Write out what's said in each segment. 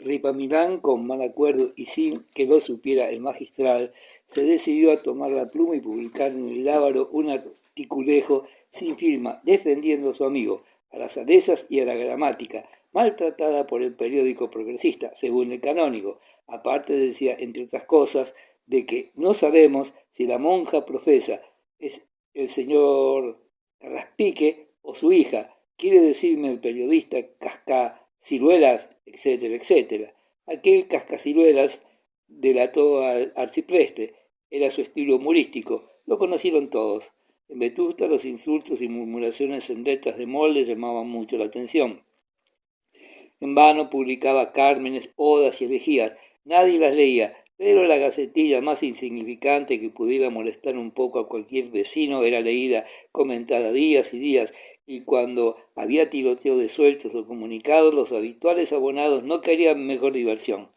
Ripamilán, con mal acuerdo y sin que lo supiera el magistral, se decidió a tomar la pluma y publicar en el Lábaro un articulejo sin firma, defendiendo a su amigo, a las Salesas y a la gramática, maltratada por el periódico progresista, según el canónigo. Aparte decía, entre otras cosas, de que no sabemos si la monja profesa es el señor Carraspique o su hija. Quiere decirme el periodista Cascaciruelas, etcétera, etcétera. Aquel Cascaciruelas delató al arcipreste. Era su estilo humorístico. Lo conocieron todos. En Vetusta los insultos y murmuraciones en letras de molde llamaban mucho la atención. En vano publicaba cármenes, odas y elegías. Nadie las leía, pero la gacetilla más insignificante que pudiera molestar un poco a cualquier vecino era leída, comentada días y días, y cuando había tiroteo de sueltos o comunicados, los habituales abonados no querían mejor diversión,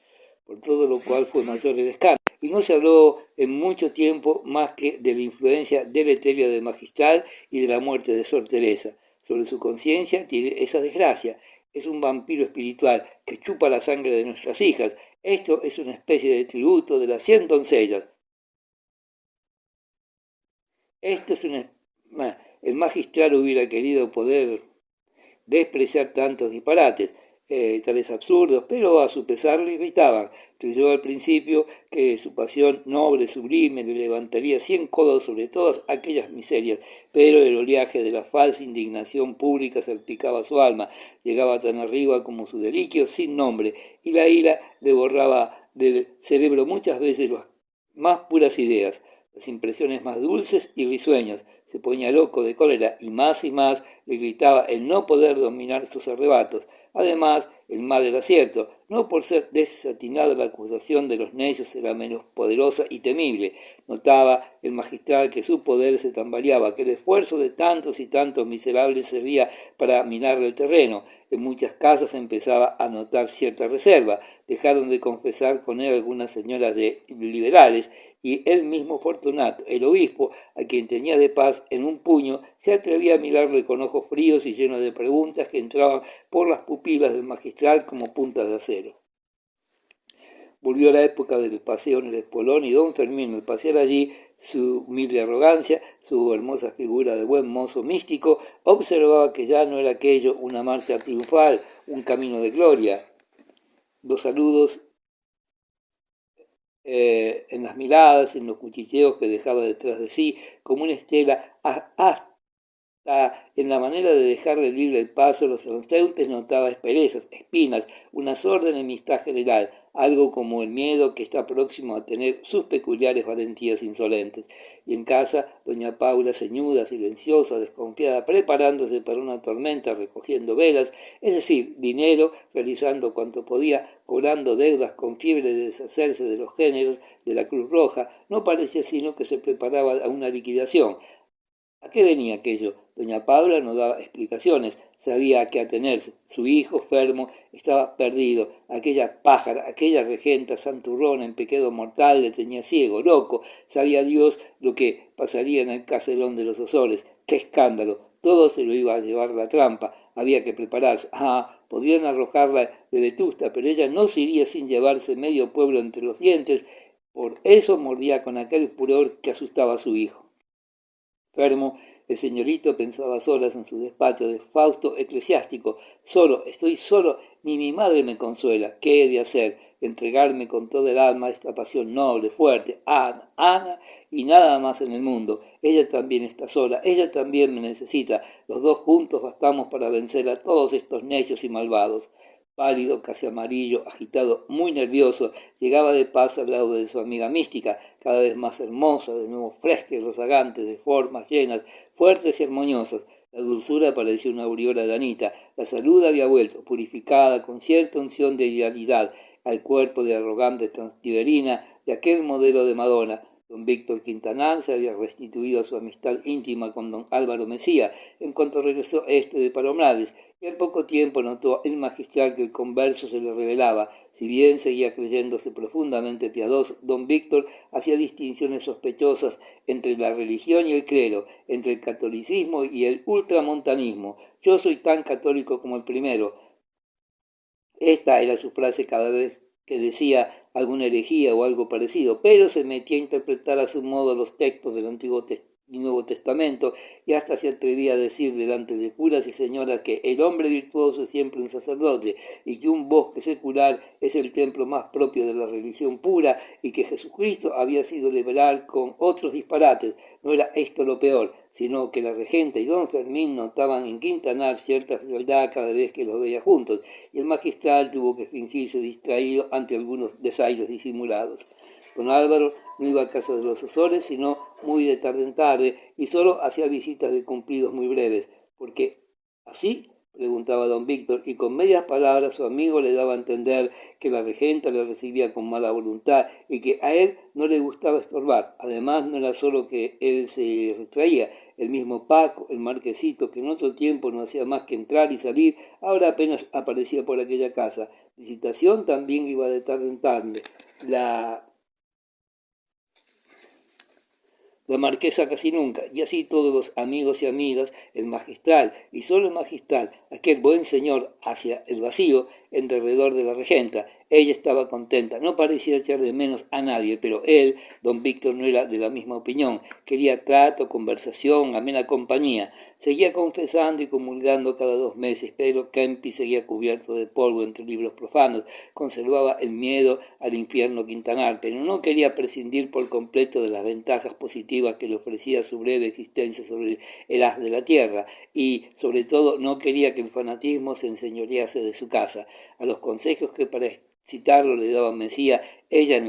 por todo lo cual fue mayor el escándalo. Y no se habló en mucho tiempo más que de la influencia deleteria del magistral y de la muerte de Sor Teresa. Sobre su conciencia tiene esa desgracia. Es un vampiro espiritual que chupa la sangre de nuestras hijas. Esto es una especie de tributo de las 100 doncellas. Esto es una... El magistral hubiera querido poder despreciar tantos disparates, tales absurdos, pero a su pesar le irritaban. Creyó al principio que su pasión noble, sublime, le levantaría 100 codos sobre todas aquellas miserias, pero el oleaje de la falsa indignación pública salpicaba su alma, llegaba tan arriba como su deliquio sin nombre, y la ira le borraba del cerebro muchas veces las más puras ideas, las impresiones más dulces y risueñas. Se ponía loco de cólera y más le gritaba el no poder dominar sus arrebatos. Además, el mal era cierto, no por ser desatinada la acusación de los necios era menos poderosa y temible. Notaba el magistral que su poder se tambaleaba, que el esfuerzo de tantos y tantos miserables servía para minarle el terreno. En muchas casas empezaba a notar cierta reserva. Dejaron de confesar con él algunas señoras de liberales, y él mismo Fortunato, el obispo, a quien tenía de paz en un puño, se atrevía a mirarle con ojos fríos y llenos de preguntas que entraban por las pupilas del magistral como puntas de acero. Volvió la época del paseo en el Espolón y don Fermín, al pasear allí su humilde arrogancia, su hermosa figura de buen mozo místico, observaba que ya no era aquello una marcha triunfal, un camino de gloria. Los saludos en las miradas, en los cuchicheos que dejaba detrás de sí, como una estela, hasta en la manera de dejarle libre el paso, los transeúntes notaba asperezas, espinas, una sorda enemistad general, algo como el miedo que está próximo a tener sus peculiares valentías insolentes. Y en casa, doña Paula, ceñuda, silenciosa, desconfiada, preparándose para una tormenta, recogiendo velas, es decir, dinero, realizando cuanto podía, cobrando deudas con fiebre de deshacerse de los géneros de la Cruz Roja, no parecía sino que se preparaba a una liquidación. ¿A qué venía aquello? Doña Paula no daba explicaciones, sabía a qué atenerse. Su hijo, Fermo, estaba perdido. Aquella pájara, aquella regenta santurrona en pecado mortal le tenía ciego, loco. Sabía Dios lo que pasaría en el caserón de los Ozores. ¡Qué escándalo! Todo se lo iba a llevar la trampa. Había que prepararse. Podrían arrojarla de Vetusta, pero ella no se iría sin llevarse medio pueblo entre los dientes. Por eso mordía con aquel furor que asustaba a su hijo. Fermo, el señorito pensaba solas en su despacho de Fausto eclesiástico. Solo, estoy solo, ni mi madre me consuela. ¿Qué he de hacer? Entregarme con toda el alma a esta pasión noble, fuerte. Ana, Ana, y nada más en el mundo. Ella también está sola, ella también me necesita. Los dos juntos bastamos para vencer a todos estos necios y malvados. Pálido, casi amarillo, agitado, muy nervioso, llegaba de paz al lado de su amiga mística, cada vez más hermosa, de nuevo fresca y rozagante, de formas llenas, fuertes y armoniosas. La dulzura parecía una aureola de Anita. La salud había vuelto, purificada, con cierta unción de idealidad, al cuerpo de arrogante transtiberina de aquel modelo de Madonna. Don Víctor Quintanar se había restituido a su amistad íntima con don Álvaro Mesía, en cuanto regresó de Palomares, y al poco tiempo notó el magistral que el converso se le revelaba. Si bien seguía creyéndose profundamente piadoso, don Víctor hacía distinciones sospechosas entre la religión y el clero, entre el catolicismo y el ultramontanismo. Yo soy tan católico como el primero. Esta era su frase cada vez que decía alguna herejía o algo parecido, pero se metía a interpretar a su modo los textos del Antiguo y Nuevo Testamento y hasta se atrevía a decir delante de curas y señoras que el hombre virtuoso es siempre un sacerdote y que un bosque secular es el templo más propio de la religión pura y que Jesucristo había sido liberal con otros disparates. No era esto lo peor, sino que la regenta y don Fermín notaban en Quintanar cierta frialdad cada vez que los veía juntos, y el magistral tuvo que fingirse distraído ante algunos desaires disimulados. Don Álvaro no iba a casa de los Osores, sino muy de tarde en tarde, y solo hacía visitas de cumplidos muy breves, porque así, preguntaba don Víctor, y con medias palabras su amigo le daba a entender que la regenta le recibía con mala voluntad y que a él no le gustaba estorbar. Además, no era solo que él se retraía, el mismo Paco, el marquesito, que en otro tiempo no hacía más que entrar y salir, ahora apenas aparecía por aquella casa. Visitación también iba de tarde en tarde. La marquesa casi nunca, y así todos los amigos y amigas, el magistral, y solo el magistral, aquel buen señor hacia el vacío, en derredor de la regenta. Ella estaba contenta, no parecía echar de menos a nadie, pero él, don Víctor, no era de la misma opinión. Quería trato, conversación, amena compañía. Seguía confesando y comulgando cada 2 meses, pero Kempi seguía cubierto de polvo entre libros profanos, conservaba el miedo al infierno Quintanar, pero no quería prescindir por completo de las ventajas positivas que le ofrecía su breve existencia sobre el haz de la tierra, y sobre todo no quería que el fanatismo se enseñorease de su casa. A los consejos que para excitarlo le daba Mesía, allá en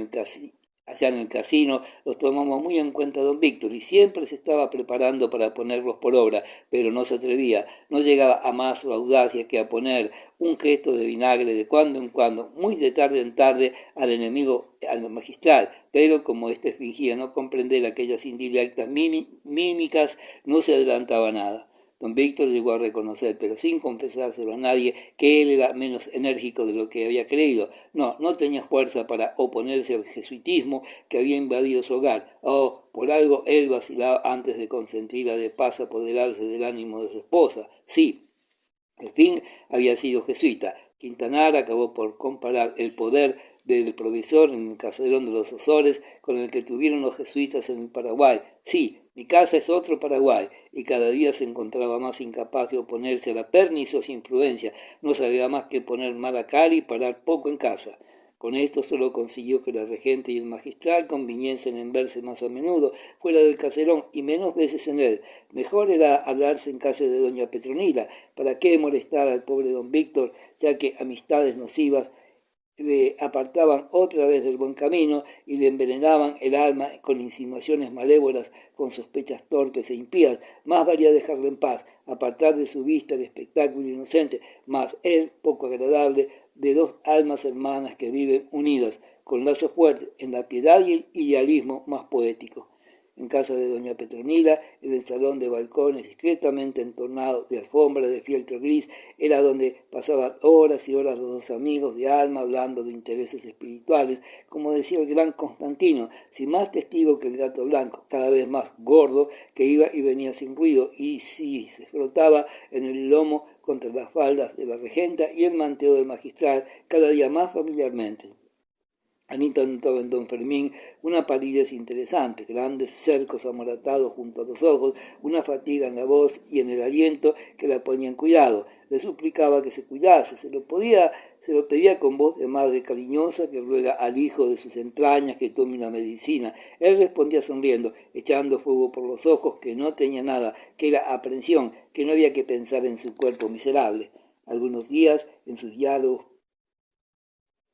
el casino, los tomamos muy en cuenta don Víctor y siempre se estaba preparando para ponerlos por obra, pero no se atrevía, no llegaba a más su audacia que a poner un gesto de vinagre de cuando en cuando, muy de tarde en tarde, al enemigo, al magistral, pero como éste fingía no comprender aquellas indirectas mímicas, no se adelantaba nada. Don Víctor llegó a reconocer, pero sin confesárselo a nadie, que él era menos enérgico de lo que había creído. No tenía fuerza para oponerse al jesuitismo que había invadido su hogar. Por algo él vacilaba antes de consentir a de paz apoderarse del ánimo de su esposa. Sí, al fin había sido jesuita. Quintanar acabó por comparar el poder del provisor en el caserón de los Osores con el que tuvieron los jesuitas en el Paraguay. Sí, mi casa es otro Paraguay, y cada día se encontraba más incapaz de oponerse a la perniciosa influencia. No sabía más que poner mala cara y parar poco en casa. Con esto solo consiguió que la regente y el magistral conviniesen en verse más a menudo fuera del caserón y menos veces en él. Mejor era hablarse en casa de doña Petronila. ¿Para qué molestar al pobre don Víctor, ya que amistades nocivas le apartaban otra vez del buen camino y le envenenaban el alma con insinuaciones malévolas, con sospechas torpes e impías? Más valía dejarlo en paz, apartar de su vista el espectáculo inocente, mas él, poco agradable, de 2 almas hermanas que viven unidas, con lazos fuertes, en la piedad y el idealismo más poético. En casa de doña Petronila, en el salón de balcones discretamente entornado de alfombra de fieltro gris, era donde pasaban horas y horas los 2 amigos de alma hablando de intereses espirituales, como decía el gran Constantino, sin más testigo que el gato blanco, cada vez más gordo, que iba y venía sin ruido, y si se frotaba en el lomo contra las faldas de la regenta y el manteo del magistral, cada día más familiarmente. Anita notaba en don Fermín una palidez interesante, grandes cercos amoratados junto a los ojos, una fatiga en la voz y en el aliento que la ponía en cuidado. Le suplicaba que se cuidase, se lo pedía con voz de madre cariñosa que ruega al hijo de sus entrañas que tome una medicina. Él respondía sonriendo, echando fuego por los ojos, que no tenía nada, que era aprensión, que no había que pensar en su cuerpo miserable. Algunos días, en sus diálogos,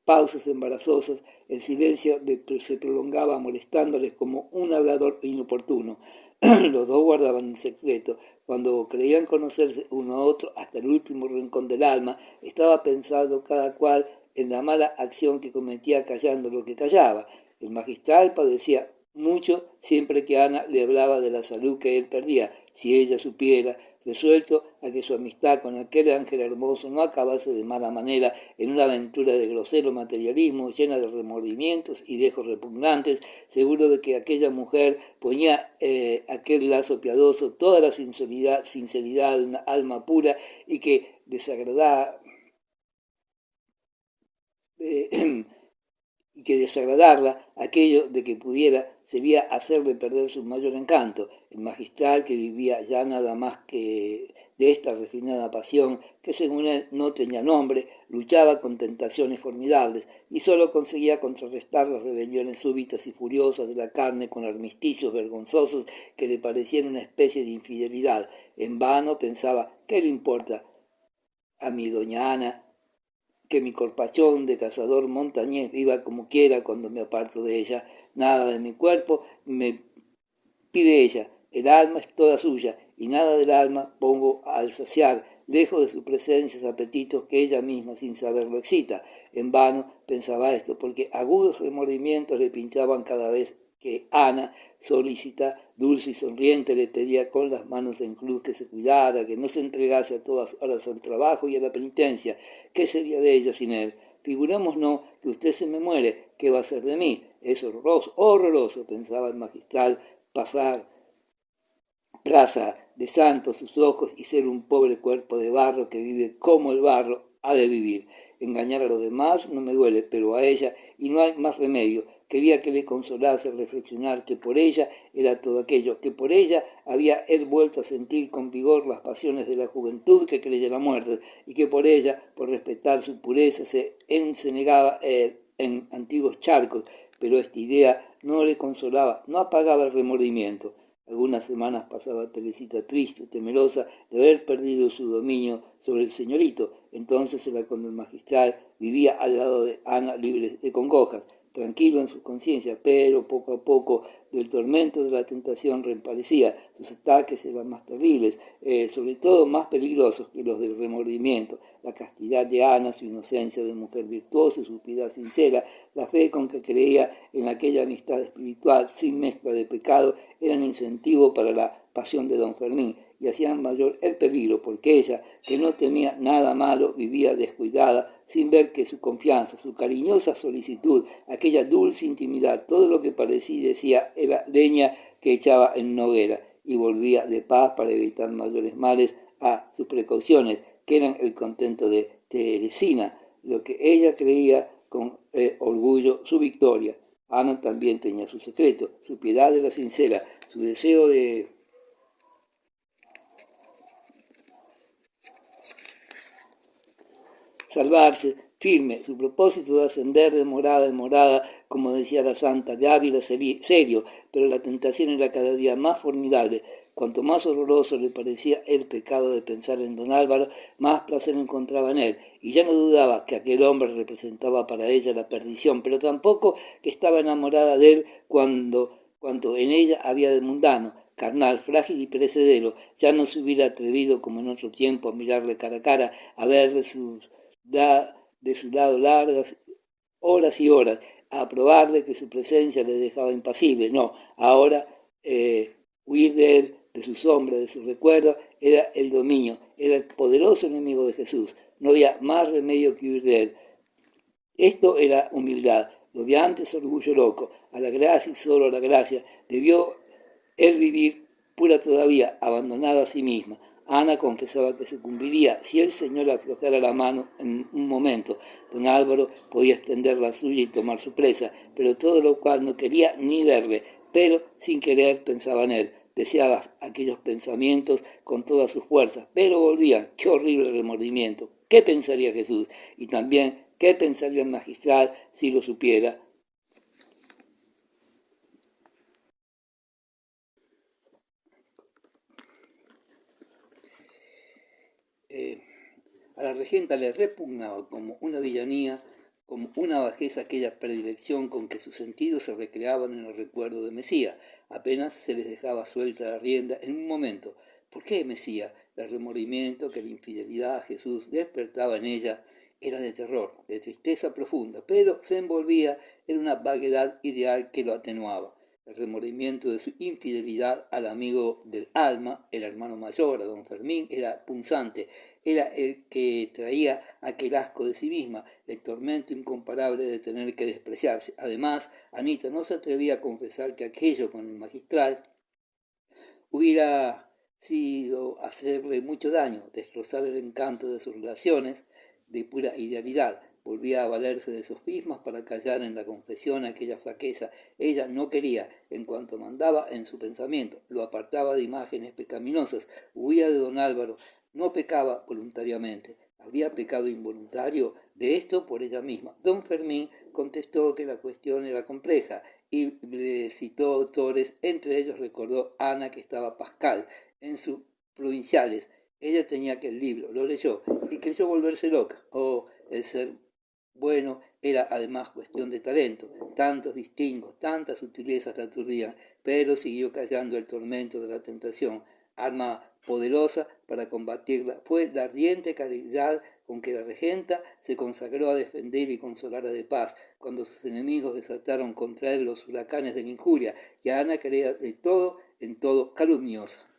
pausas embarazosas, el silencio se prolongaba molestándoles como un hablador inoportuno. Los 2 guardaban un secreto. Cuando creían conocerse uno a otro hasta el último rincón del alma, estaba pensando cada cual en la mala acción que cometía callando lo que callaba. El magistral padecía mucho siempre que Ana le hablaba de la salud que él perdía. Si ella supiera, resuelto a que su amistad con aquel ángel hermoso no acabase de mala manera en una aventura de grosero materialismo llena de remordimientos y dejos repugnantes, seguro de que aquella mujer ponía aquel lazo piadoso toda la sinceridad de una alma pura y que desagradaba y que desagradarla, aquello de que pudiera, sería hacerle perder su mayor encanto. El magistral, que vivía ya nada más que de esta refinada pasión, que según él no tenía nombre, luchaba con tentaciones formidables y sólo conseguía contrarrestar las rebeliones súbitas y furiosas de la carne con armisticios vergonzosos que le parecían una especie de infidelidad. En vano pensaba, ¿qué le importa a mi doña Ana que mi corpación de cazador montañés viva como quiera cuando me aparto de ella? Nada de mi cuerpo me pide ella, el alma es toda suya, y nada del alma pongo al saciar, lejos de su presencia, apetitos que ella misma sin saberlo excita. En vano pensaba esto, porque agudos remordimientos le pinchaban cada vez que Ana, solícita, dulce y sonriente, le pedía con las manos en cruz que se cuidara, que no se entregase a todas horas al trabajo y a la penitencia. ¿Qué sería de ella sin él? Figurémonos que usted se me muere, ¿qué va a ser de mí? Es horroroso, horroroso, pensaba el magistral, pasar plaza de santos sus ojos y ser un pobre cuerpo de barro que vive como el barro ha de vivir. Engañar a los demás no me duele, pero a ella, y no hay más remedio. Quería que le consolase reflexionar que por ella era todo aquello, que por ella había él vuelto a sentir con vigor las pasiones de la juventud que creyó la muerte, y que por ella, por respetar su pureza, se encenegaba en antiguos charcos, pero esta idea no le consolaba, no apagaba el remordimiento. Algunas semanas pasaba Teresita triste, temerosa de haber perdido su dominio sobre el señorito. Entonces era cuando el magistral vivía al lado de Ana libre de congojas, tranquilo en su conciencia, pero poco a poco del tormento de la tentación reaparecía. Sus ataques eran más terribles, sobre todo más peligrosos que los del remordimiento. La castidad de Ana, su inocencia de mujer virtuosa, su piedad sincera, la fe con que creía en aquella amistad espiritual sin mezcla de pecado, eran incentivo para la pasión de don Fermín y hacían mayor el peligro, porque ella, que no temía nada malo, vivía descuidada, sin ver que su confianza, su cariñosa solicitud, aquella dulce intimidad, todo lo que parecía y decía era leña que echaba en una hoguera, y volvía de paz para evitar mayores males a sus precauciones, que eran el contento de Teresina, lo que ella creía con orgullo su victoria. Ana también tenía su secreto, su piedad era sincera, su deseo de salvarse, firme, su propósito de ascender de morada en morada, como decía la santa, de Ávila serio, pero la tentación era cada día más formidable. Cuanto más horroroso le parecía el pecado de pensar en don Álvaro, más placer encontraba en él, y ya no dudaba que aquel hombre representaba para ella la perdición, pero tampoco que estaba enamorada de él cuanto en ella había de mundano, carnal, frágil y perecedero. Ya no se hubiera atrevido como en otro tiempo a mirarle cara a cara, a verle de su lado largas horas y horas, a probarle que su presencia le dejaba impasible. No, ahora huir de él, de su sombra, de su recuerdo, era el dominio, era el poderoso enemigo de Jesús. No había más remedio que huir de él. Esto era humildad, lo de antes orgullo loco, a la gracia y solo a la gracia. Debió él vivir pura todavía, abandonada a sí misma. Ana confesaba que se cumpliría si el Señor aflojara la mano en un momento. Don Álvaro podía extender la suya y tomar su presa, pero todo lo cual no quería ni verle, pero sin querer pensaba en él. Deseaba aquellos pensamientos con todas sus fuerzas, pero volvían. Qué horrible remordimiento. ¿Qué pensaría Jesús? Y también, ¿qué pensaría el magistral si lo supiera? A la regenta le repugnaba como una villanía, como una bajeza aquella predilección con que sus sentidos se recreaban en el recuerdo de Mesía. Apenas se les dejaba suelta la rienda en un momento. ¿Por qué Mesía? El remordimiento que la infidelidad a Jesús despertaba en ella era de terror, de tristeza profunda, pero se envolvía en una vaguedad ideal que lo atenuaba. El remordimiento de su infidelidad al amigo del alma, el hermano mayor, a don Fermín, era punzante, era el que traía aquel asco de sí misma, el tormento incomparable de tener que despreciarse. Además, Anita no se atrevía a confesar que aquello con el magistral hubiera sido hacerle mucho daño, destrozar el encanto de sus relaciones de pura idealidad. volvía a valerse de sofismas para callar en la confesión aquella flaqueza. Ella no quería, en cuanto mandaba en su pensamiento, lo apartaba de imágenes pecaminosas, huía de don Álvaro, no pecaba voluntariamente. ¿Habría pecado involuntario? De esto por ella misma. Don Fermín contestó que la cuestión era compleja y le citó autores, entre ellos recordó Ana que estaba Pascal en sus provinciales. Ella tenía aquel libro, lo leyó y creyó volverse loca. Oh, el ser bueno era además cuestión de talento. Tantos distingos, tantas sutilezas la aturdían, pero siguió callando el tormento de la tentación. Arma poderosa para combatirla fue la ardiente caridad con que la regenta se consagró a defender y consolar a De Paz cuando sus enemigos desataron contra él los huracanes de la injuria, y a Ana creía de todo en todo calumniosa.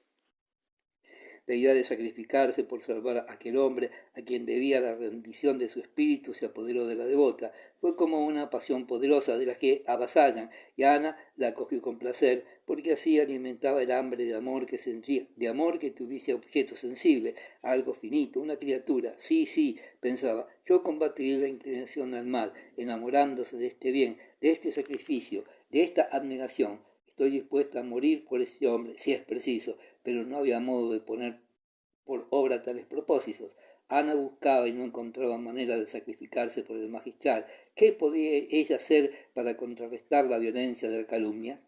La idea de sacrificarse por salvar a aquel hombre a quien debía la rendición de su espíritu se apoderó de la devota. Fue como una pasión poderosa de las que avasallan, y Ana la acogió con placer, porque así alimentaba el hambre de amor que sentía, de amor que tuviese objeto sensible, algo finito, una criatura. Sí, pensaba, yo combatiré la inclinación al mal, enamorándose de este bien, de este sacrificio, de esta abnegación. Estoy dispuesta a morir por ese hombre, si es preciso, pero no había modo de poner por obra tales propósitos. Ana buscaba y no encontraba manera de sacrificarse por el magistral. ¿Qué podía ella hacer para contrarrestar la violencia de la calumnia?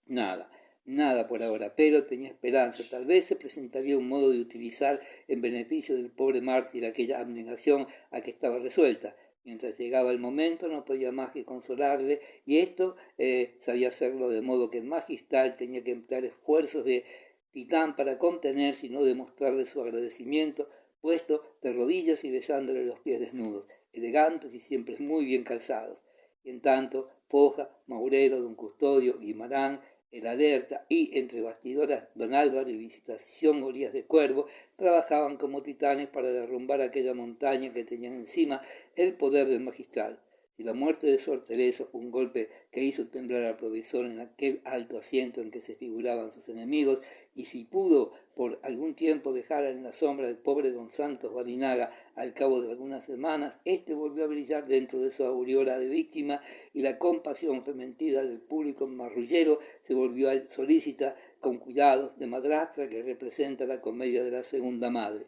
Nada por ahora, pero tenía esperanza. Tal vez se presentaría un modo de utilizar en beneficio del pobre mártir aquella abnegación a que estaba resuelta. Mientras llegaba el momento no podía más que consolarle, y esto sabía hacerlo de modo que el magistral tenía que emplear esfuerzos de titán para contenerse y no demostrarle su agradecimiento, puesto de rodillas y besándole los pies desnudos, elegantes y siempre muy bien calzados. Y en tanto, Foja, Maurero, don Custodio, Guimarán, el Alerta y, entre bastidoras, don Álvaro y Visitación Orías de Cuervo, trabajaban como titanes para derrumbar aquella montaña que tenían encima el poder del magistral. Si la muerte de Sor Teresa fue un golpe que hizo temblar al provisor en aquel alto asiento en que se figuraban sus enemigos, y si pudo por algún tiempo dejar en la sombra al pobre don Santos Barinaga, al cabo de algunas semanas, éste volvió a brillar dentro de su aureola de víctima, y la compasión fementida del público marrullero se volvió solícita con cuidados de madrastra que representa la comedia de la segunda madre.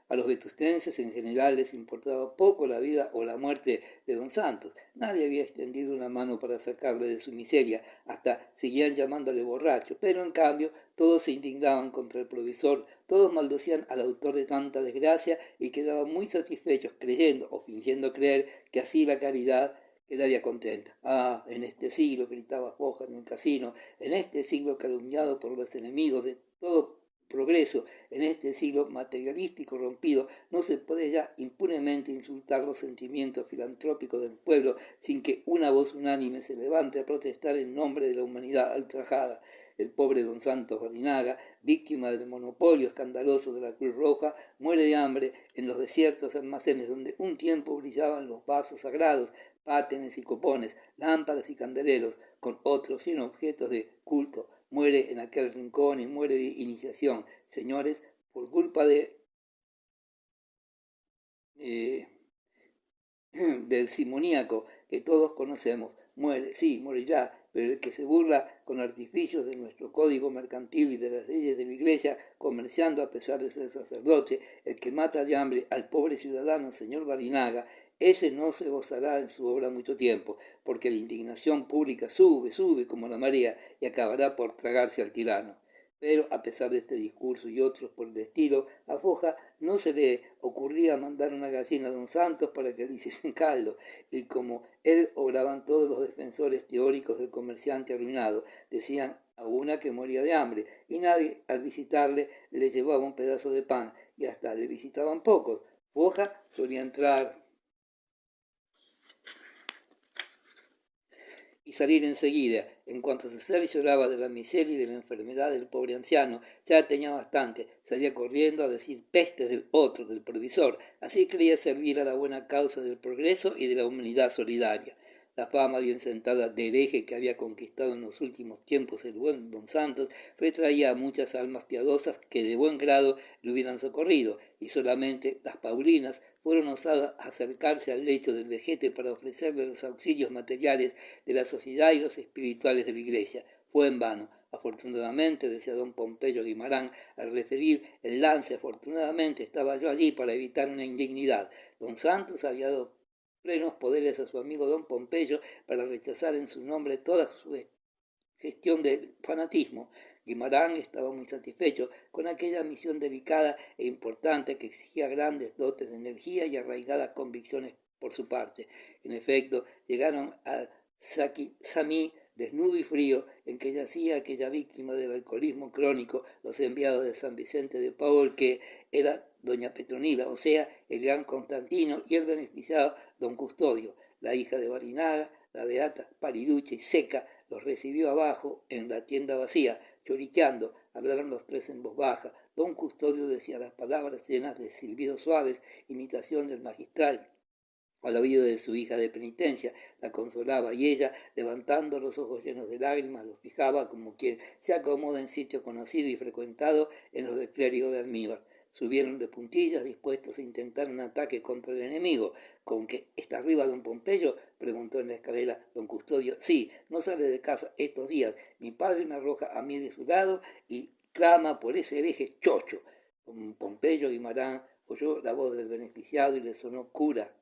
A los vetustenses en general les importaba poco la vida o la muerte de don Santos. Nadie había extendido una mano para sacarle de su miseria, hasta seguían llamándole borracho, pero en cambio todos se indignaban contra el provisor, todos maldecían al autor de tanta desgracia y quedaban muy satisfechos creyendo o fingiendo creer que así la caridad quedaría contenta. Ah, en este siglo, gritaba Foja en el casino, en este siglo calumniado por los enemigos de todo progreso, en este siglo materialista y corrompido, no se puede ya impunemente insultar los sentimientos filantrópicos del pueblo sin que una voz unánime se levante a protestar en nombre de la humanidad ultrajada. El pobre don Santos Barinaga, víctima del monopolio escandaloso de la Cruz Roja, muere de hambre en los desiertos almacenes donde un tiempo brillaban los vasos sagrados, pátenes y copones, lámparas y candeleros, con otros 100 objetos de culto. Muere en aquel rincón y muere de iniciación. Señores, por culpa del simoníaco que todos conocemos, muere, sí, morirá, pero el que se burla con artificios de nuestro código mercantil y de las leyes de la iglesia, comerciando a pesar de ser sacerdote, el que mata de hambre al pobre ciudadano señor Barinaga, ese no se gozará en su obra mucho tiempo, porque la indignación pública sube como la marea y acabará por tragarse al tirano. Pero a pesar de este discurso y otros por el estilo, a Foja no se le ocurría mandar una gallina a don Santos para que le hiciesen caldo, y como él obraban todos los defensores teóricos del comerciante arruinado, decían a una que moría de hambre, y nadie al visitarle le llevaba un pedazo de pan, y hasta le visitaban pocos. Foja solía entrar y salir enseguida. En cuanto César lloraba de la miseria y de la enfermedad del pobre anciano, ya tenía bastante, salía corriendo a decir pestes del otro, del provisor. Así creía servir a la buena causa del progreso y de la humanidad solidaria. La fama bien sentada de hereje que había conquistado en los últimos tiempos el buen don Santos retraía a muchas almas piadosas que de buen grado le hubieran socorrido, y solamente las Paulinas fueron osadas acercarse al lecho del vejete para ofrecerle los auxilios materiales de la sociedad y los espirituales de la iglesia. Fue en vano. Afortunadamente, decía don Pompeyo Guimarán, al referir el lance, afortunadamente estaba yo allí para evitar una indignidad. Don Santos había dado plenos poderes a su amigo don Pompeyo para rechazar en su nombre toda su gestión de fanatismo. Guimarán estaba muy satisfecho con aquella misión delicada e importante que exigía grandes dotes de energía y arraigadas convicciones por su parte. En efecto, llegaron a Samí desnudo y frío, en que yacía aquella víctima del alcoholismo crónico, los enviados de San Vicente de Paul, que era doña Petronila, o sea, el gran Constantino, y el beneficiado don Custodio. La hija de Barinaga, la beata paliducha y seca, los recibió abajo en la tienda vacía, lloriqueando. Hablaron los tres en voz baja. Don Custodio decía las palabras llenas de silbidos suaves, imitación del magistral. Al oído de su hija de penitencia, la consolaba, y ella, levantando los ojos llenos de lágrimas, los fijaba como quien se acomoda en sitio conocido y frecuentado en los del clérigo de almíbar. Subieron de puntillas, dispuestos a intentar un ataque contra el enemigo. ¿Con qué está arriba don Pompeyo?, preguntó en la escalera don Custodio. Sí, no sale de casa estos días. Mi padre me arroja a mí de su lado y clama por ese hereje chocho. Don Pompeyo Guimarán oyó la voz del beneficiado y le sonó cura.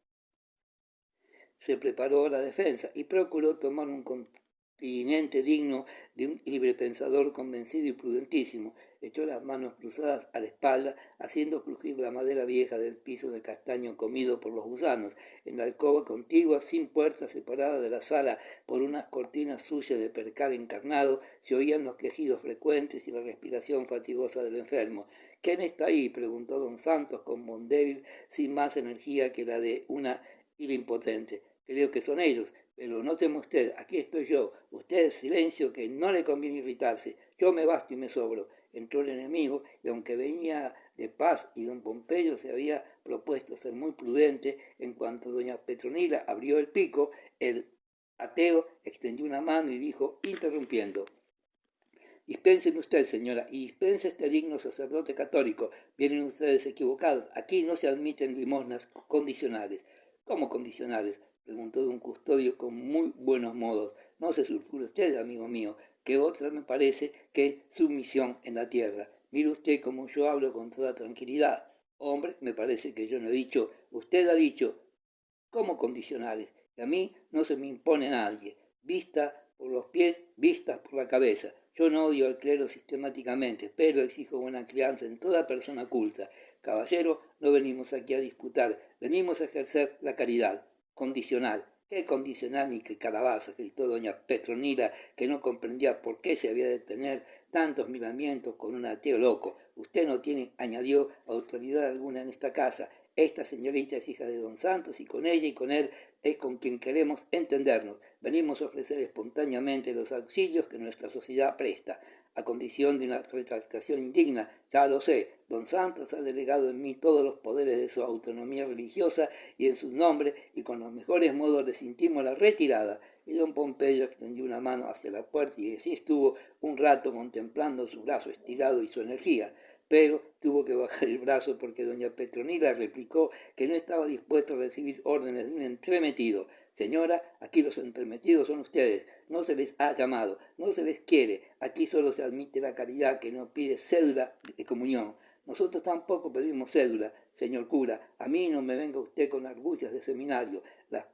Se preparó a la defensa y procuró tomar un continente digno de un librepensador convencido y prudentísimo. Echó las manos cruzadas a la espalda, haciendo crujir la madera vieja del piso de castaño comido por los gusanos. En la alcoba contigua, sin puerta, separada de la sala por unas cortinas sucias de percal encarnado, se oían los quejidos frecuentes y la respiración fatigosa del enfermo. ¿Quién está ahí?, preguntó don Santos con voz débil, sin más energía que la de una ira impotente. Creo que son ellos, pero no teme usted, aquí estoy yo. Usted, silencio, que no le conviene irritarse. Yo me basto y me sobro. Entró el enemigo, y aunque venía de paz y don Pompeyo se había propuesto ser muy prudente, en cuanto doña Petronila abrió el pico, el ateo extendió una mano y dijo, interrumpiendo: Dispénseme usted, señora, y dispense este digno sacerdote católico. Vienen ustedes equivocados. Aquí no se admiten limosnas condicionales. ¿Cómo condicionales?, preguntó don Custodio con muy buenos modos. No se sulfure usted, amigo mío, que otra me parece que sumisión en la tierra. Mire usted cómo yo hablo con toda tranquilidad. Hombre, me parece que yo no he dicho. Usted ha dicho. ¿Cómo condicionales? Y a mí no se me impone nadie. Vista por los pies, vistas por la cabeza. Yo no odio al clero sistemáticamente, pero exijo buena crianza en toda persona culta. Caballero, no venimos aquí a disputar, venimos a ejercer la caridad. Condicional. ¿Qué condicional ni qué calabaza?, gritó doña Petronila, que no comprendía por qué se había de tener tantos miramientos con un ateo loco. Usted no tiene, añadió, autoridad alguna en esta casa. Esta señorita es hija de don Santos y con ella y con él es con quien queremos entendernos. Venimos a ofrecer espontáneamente los auxilios que nuestra sociedad presta, a condición de una retractación indigna. Ya lo sé, don Santos ha delegado en mí todos los poderes de su autonomía religiosa y en su nombre, y con los mejores modos les intimo la retirada. Y don Pompeyo extendió una mano hacia la puerta y así estuvo un rato contemplando su brazo estirado y su energía. Pero tuvo que bajar el brazo porque doña Petronila replicó que no estaba dispuesto a recibir órdenes de un entremetido. Señora, aquí los entremetidos son ustedes. No se les ha llamado, no se les quiere. Aquí solo se admite la caridad, que no pide cédula de comunión. Nosotros tampoco pedimos cédula, señor cura. A mí no me venga usted con argucias de seminario. La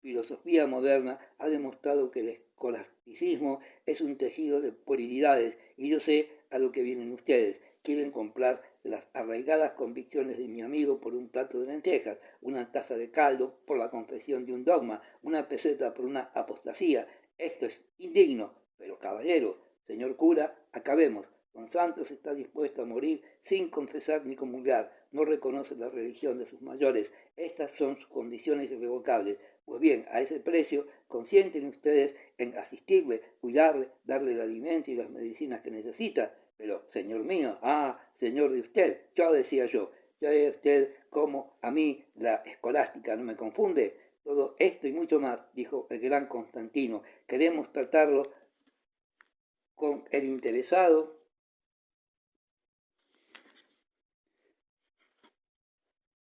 filosofía moderna ha demostrado que el escolasticismo es un tejido de puerilidades, y yo sé a lo que vienen ustedes. Quieren comprar las arraigadas convicciones de mi amigo por un plato de lentejas, una taza de caldo por la confesión de un dogma, una peseta por una apostasía. Esto es indigno, pero caballero, señor cura, acabemos. Don Santos está dispuesto a morir sin confesar ni comulgar. No reconoce la religión de sus mayores. Estas son sus condiciones irrevocables. Pues bien, a ese precio consienten ustedes en asistirle, cuidarle, darle el alimento y las medicinas que necesita. Pero, señor mío, señor de usted, ya decía yo, ya ve usted cómo a mí la escolástica no me confunde. Todo esto y mucho más, dijo el gran Constantino, queremos tratarlo con el interesado.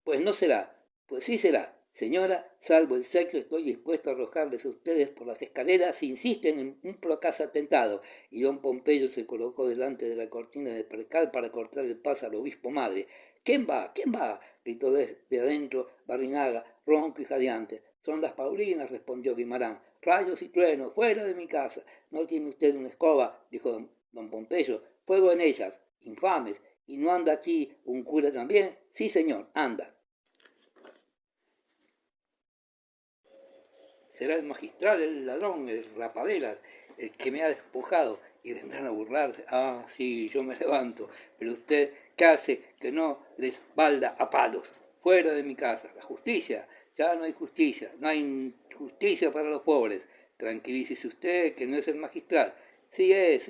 Pues no será, pues sí será. Señora, salvo el sexo, estoy dispuesto a arrojarles a ustedes por las escaleras si insisten en un procaz atentado. Y don Pompeyo se colocó delante de la cortina de percal para cortar el paso al obispo madre. ¿Quién va? ¿Quién va? Gritó desde adentro Barrinaga, ronco y jadeante. Son las Paulinas, respondió Guimarán. Rayos y truenos, fuera de mi casa. ¿No tiene usted una escoba? Dijo don Pompeyo. Fuego en ellas, infames. ¿Y no anda aquí un cura también? Sí, señor, anda. Será el magistral, el ladrón, el rapadera, el que me ha despojado, y vendrán a burlarse. Ah, sí, yo me levanto, pero usted, ¿qué hace que no les balda a palos? Fuera de mi casa, la justicia, ya no hay justicia, no hay justicia para los pobres. Tranquilícese usted, que no es el magistral. Sí es,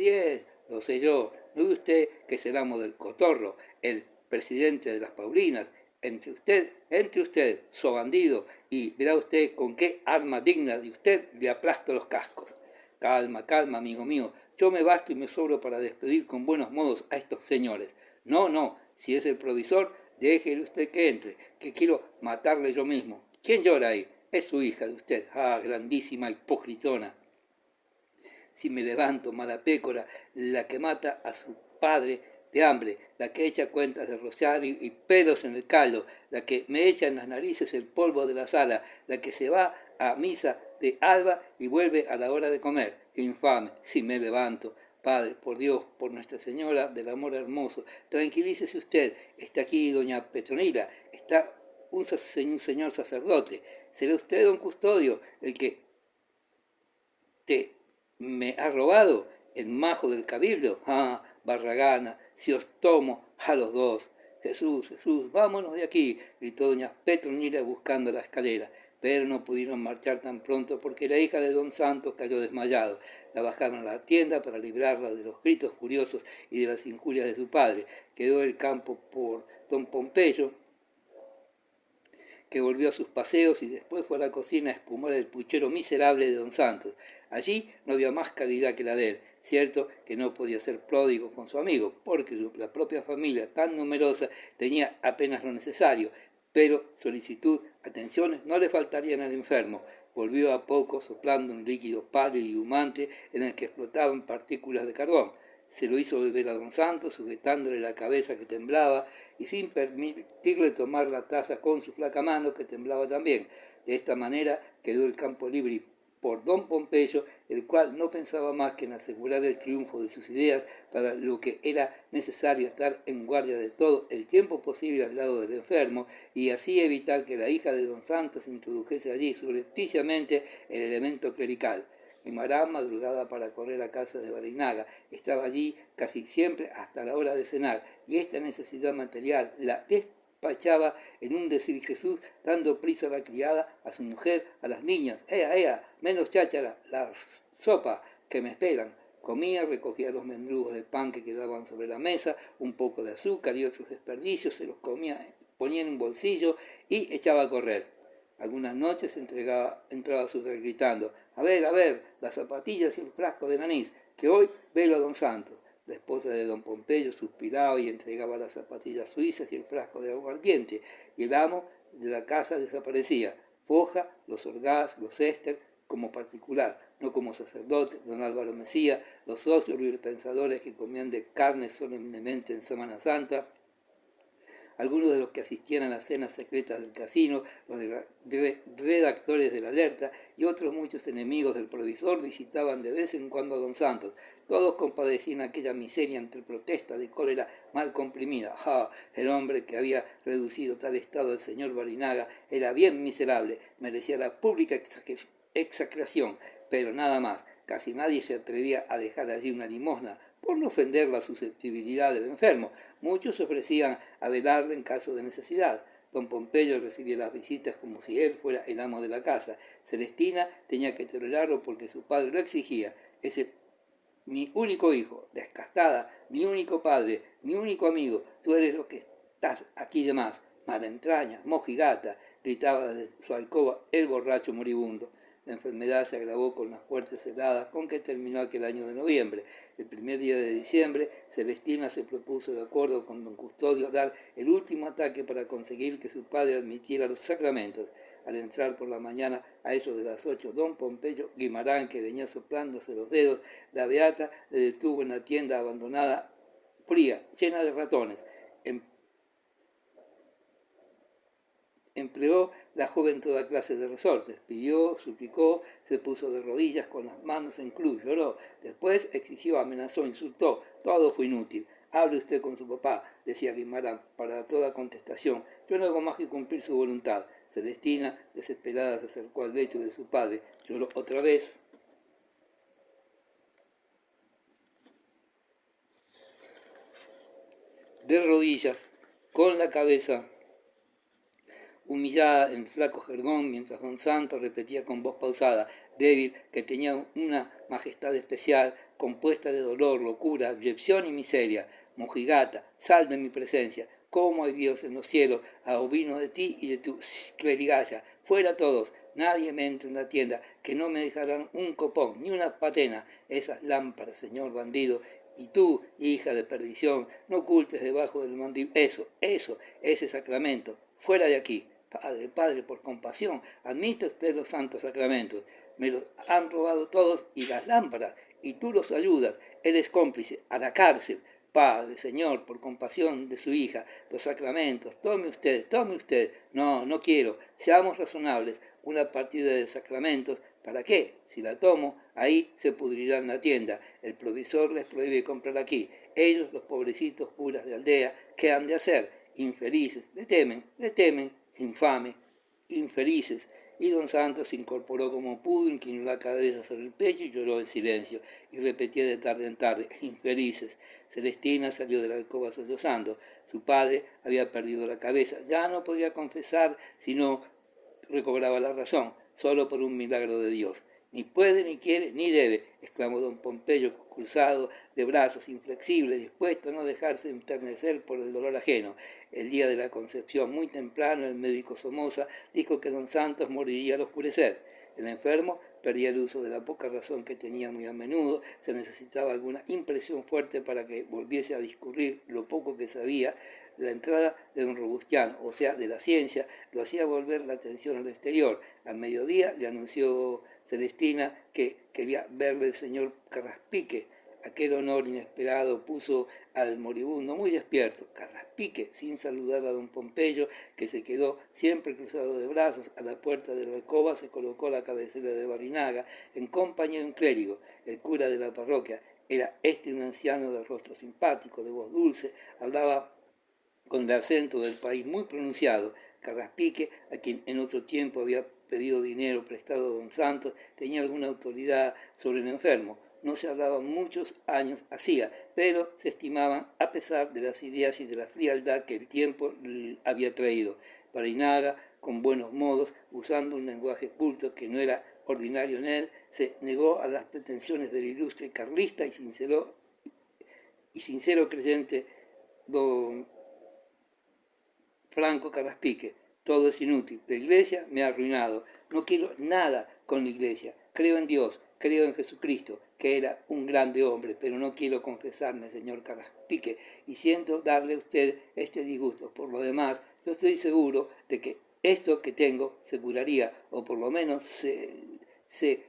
lo sé yo. ¿No ve usted que será del cotorro, el presidente de las Paulinas? Entre usted, su bandido, y verá usted con qué arma digna de usted le aplasto los cascos. Calma, calma, amigo mío, yo me basto y me sobro para despedir con buenos modos a estos señores. No, si es el provisor, déjele usted que entre, que quiero matarle yo mismo. ¿Quién llora ahí? Es su hija de usted. Ah, grandísima hipócritona. Si me levanto, mala pécora, la que mata a su padre de hambre, la que echa cuentas de rosario y pelos en el caldo, la que me echa en las narices el polvo de la sala, la que se va a misa de alba y vuelve a la hora de comer. Infame, si me levanto. Padre, por Dios, por Nuestra Señora del Amor Hermoso, tranquilícese usted, está aquí doña Petronila, está un señor sacerdote. ¿Será usted, don Custodio, el que me ha robado el majo del cabildo? Ah, Barragana, si os tomo a los dos. Jesús, vámonos de aquí, gritó doña Petronila buscando la escalera. Pero no pudieron marchar tan pronto porque la hija de don Santos cayó desmayado. La bajaron a la tienda para librarla de los gritos furiosos y de las injurias de su padre. Quedó el campo por don Pompeyo, que volvió a sus paseos y después fue a la cocina a espumar el puchero miserable de don Santos. Allí no había más caridad que la de él. Cierto que no podía ser pródigo con su amigo, porque la propia familia tan numerosa tenía apenas lo necesario, pero solicitud, atenciones no le faltarían al enfermo. Volvió a poco soplando un líquido pálido y humante en el que explotaban partículas de carbón. Se lo hizo beber a don Santos, sujetándole la cabeza que temblaba y sin permitirle tomar la taza con su flaca mano que temblaba también. De esta manera quedó el campo libre por don Pompeyo, el cual no pensaba más que en asegurar el triunfo de sus ideas, para lo que era necesario estar en guardia de todo el tiempo posible al lado del enfermo y así evitar que la hija de don Santos introdujese allí subrepticiamente el elemento clerical. Guimarán, madrugada para correr a casa de Barrinaga, estaba allí casi siempre hasta la hora de cenar, y esta necesidad material la despachaba en un decir Jesús, dando prisa a la criada, a su mujer, a las niñas. ¡Ea, menos cháchara, la sopa, que me esperan! Comía, recogía los mendrugos de pan que quedaban sobre la mesa, un poco de azúcar y otros desperdicios, se los comía, ponía en un bolsillo y echaba a correr. Algunas noches entraba a su hogar gritando: a ver, las zapatillas y el frasco de anís, que hoy velo a don Santos. La esposa de don Pompeyo suspiraba y entregaba las zapatillas suizas y el frasco de aguardiente, y el amo de la casa desaparecía. Foja, los Orgaz, los Ester, como particular, no como sacerdote, don Álvaro Mesía, los socios pensadores que comían de carne solemnemente en Semana Santa, algunos de los que asistían a las cenas secretas del casino, los redactores de la alerta y otros muchos enemigos del provisor visitaban de vez en cuando a don Santos. Todos compadecían aquella miseria entre protesta de cólera mal comprimida. El hombre que había reducido tal estado al señor Barrinaga era bien miserable, merecía la pública execración, pero nada más. Casi nadie se atrevía a dejar allí una limosna por no ofender la susceptibilidad del enfermo. Muchos se ofrecían a velarle en caso de necesidad. Don Pompeyo recibía las visitas como si él fuera el amo de la casa. Celestina tenía que tolerarlo porque su padre lo exigía. Ese mi único hijo, descastada, mi único padre, mi único amigo, tú eres lo que estás aquí de más. mala entraña, mojigata, gritaba desde su alcoba el borracho moribundo. La enfermedad se agravó con las fuertes heladas con que terminó aquel año de noviembre. El primer día de diciembre, Celestina se propuso, de acuerdo con don Custodio, dar el último ataque para conseguir que su padre admitiera los sacramentos. Al entrar por la mañana, a eso de las 8, don Pompeyo Guimarán, que venía soplándose los dedos, la beata le detuvo en la tienda abandonada, fría, llena de ratones. Empleó la joven toda clase de resortes, pidió, suplicó, se puso de rodillas con las manos en cruz, lloró, después exigió, amenazó, insultó, todo fue inútil. Hable usted con su papá, decía Guimarán, para toda contestación. Yo no hago más que cumplir su voluntad. Celestina, desesperada, se acercó al lecho de su padre, lloró otra vez. De rodillas, con la cabeza humillada en el flaco jergón, mientras don Santos repetía con voz pausada, débil, que tenía una majestad especial, compuesta de dolor, locura, abyección y miseria. Mojigata, sal de mi presencia. ¿Cómo hay Dios en los cielos? Abomino de ti y de tu clerigalla. Fuera todos, nadie me entre en la tienda, que no me dejarán un copón, ni una patena. Esas lámparas, señor bandido, y tú, hija de perdición, no ocultes debajo del mandil ese sacramento. Fuera de aquí. Padre, Padre, por compasión, admite usted los santos sacramentos. Me los han robado todos y las lámparas, y tú los ayudas. Eres cómplice, a la cárcel. Padre, Señor, por compasión de su hija, los sacramentos, tome usted. No, no quiero. Seamos razonables. Una partida de sacramentos, ¿para qué? Si la tomo, ahí se pudrirá en la tienda. El provisor les prohíbe comprar aquí. Ellos, los pobrecitos curas de aldea, ¿qué han de hacer? Infelices, le temen, infame, infelices. Y don Santos se incorporó como pudo, inclinó la cabeza sobre el pecho y lloró en silencio, y repetía de tarde en tarde, infelices. Celestina salió de la alcoba sollozando. Su padre había perdido la cabeza. Ya no podría confesar si no recobraba la razón, solo por un milagro de Dios. Ni puede, ni quiere, ni debe, exclamó don Pompeyo, cruzado de brazos, inflexible, dispuesto a no dejarse enternecer por el dolor ajeno. El día de la concepción, muy temprano, el médico Somoza dijo que don Santos moriría al oscurecer. El enfermo perdía el uso de la poca razón que tenía muy a menudo, se necesitaba alguna impresión fuerte para que volviese a discurrir lo poco que sabía. La entrada de don Robustiano, o sea, de la ciencia, lo hacía volver la atención al exterior. Al mediodía le anunció Celestina que quería verle el señor Carraspique. Aquel honor inesperado puso al moribundo muy despierto. Carraspique, sin saludar a don Pompeyo, que se quedó siempre cruzado de brazos, a la puerta de la alcoba se colocó la cabecera de Barinaga, en compañía de un clérigo, el cura de la parroquia. Era un anciano de rostro simpático, de voz dulce, hablaba con el acento del país muy pronunciado. Carraspique, a quien en otro tiempo había pedido dinero prestado a don Santos, tenía alguna autoridad sobre el enfermo. No se hablaba muchos años hacía, pero se estimaban a pesar de las ideas y de la frialdad que el tiempo había traído. Barinaga, con buenos modos, usando un lenguaje culto que no era ordinario en él, se negó a las pretensiones del ilustre carlista y sincero creyente don Franco Carraspique. Todo es inútil. La iglesia me ha arruinado. No quiero nada con la iglesia. Creo en Dios, creo en Jesucristo, que era un grande hombre, pero no quiero confesarme, señor Carraspique, y siento darle a usted este disgusto. Por lo demás, yo estoy seguro de que esto que tengo se curaría, o por lo menos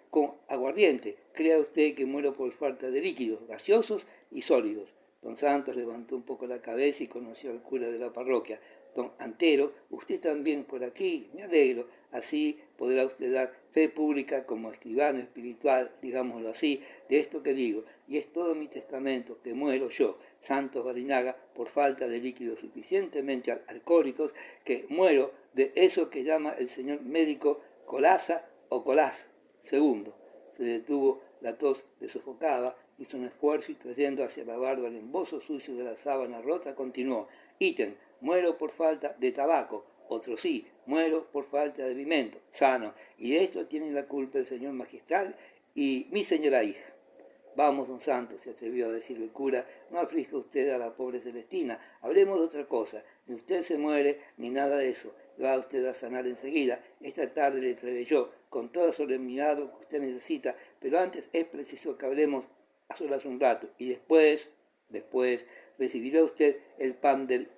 con aguardiente. Crea usted que muero por falta de líquidos, gaseosos y sólidos. Don Santos levantó un poco la cabeza y conoció al cura de la parroquia. Don Antero, usted también por aquí, me alegro. Así podrá usted dar fe pública como escribano espiritual, digámoslo así, de esto que digo. Y es todo mi testamento, que muero yo, Santos Barinaga, por falta de líquidos suficientemente alcohólicos, que muero de eso que llama el señor médico colasa o colás. Segundo, se detuvo, la tos le sofocaba, hizo un esfuerzo y trayendo hacia la barba el embozo sucio de la sábana rota, continuó. Ítem, muero por falta de tabaco. Otro sí, muero por falta de alimento. Sano. Y de esto tiene la culpa el señor magistral y mi señora hija. Vamos, don Santos, se atrevió a decir el cura, no aflija usted a la pobre Celestina. Hablemos de otra cosa. Ni usted se muere, ni nada de eso. Va usted a sanar enseguida. Esta tarde le traeré yo, con toda solemnidad, lo que usted necesita, pero antes es preciso que hablemos a solas un rato, y después recibirá usted el pan del